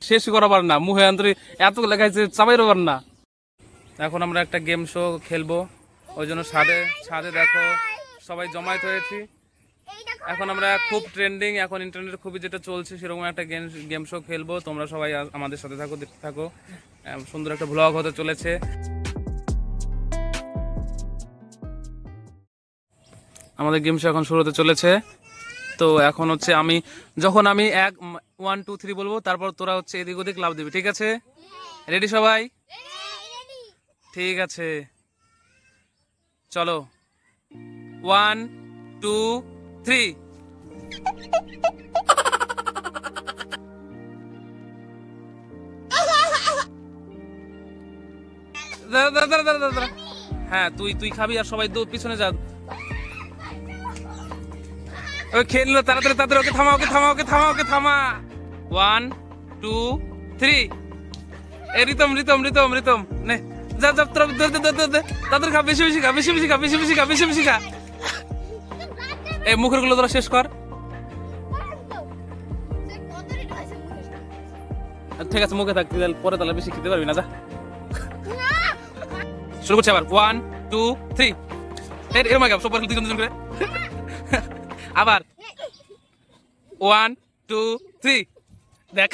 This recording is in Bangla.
শেষ করাবার না, মুখে আন্তরি এত লেখাইছে চাপাইরও পার না। এখন আমরা একটা গেম শো খেলবো, ওই জন্য ছাদে দেখো সবাই জমায়েত হয়েছি। এখন আমরা খুব ট্রেন্ডিং, এখন ইন্টারনেটে খুবই যেটা চলছে সেরকম একটা গেম শো খেলবো। তোমরা সবাই আমাদের সাথে থাকো, দেখতে থাকো। সুন্দর একটা ব্লগ হতে চলেছে। আমাদের গেম শো এখন শুরু হতে চলেছে। তো এখন হচ্ছে যখন আমি 1 2 3 বলবো, তারপর তোরা হচ্ছে এদিক ওদিক লাফ দিবি, ঠিক আছে? রেডি সবাই? ঠিক আছে, চলো। 1 2 3। হ্যাঁ, তুই খাবি আর সবাই পিছনে যা। খেললো তাড়াতাড়ি তাড়াতাড়ি, ওকে থামা। 1 2 3। রিতম নে যা তোরা তাদের খা, বেশি খা। এই মুখের গুলো তোরা শেষ কর। ঠিক আছে, মুখে থাকতে পরে তাহলে বেশি খেতে পারবি না, যা। শুরু করছি আবার। 1 2 3। এরকম সব দুজন করে আবার। 1 2 3। দেখ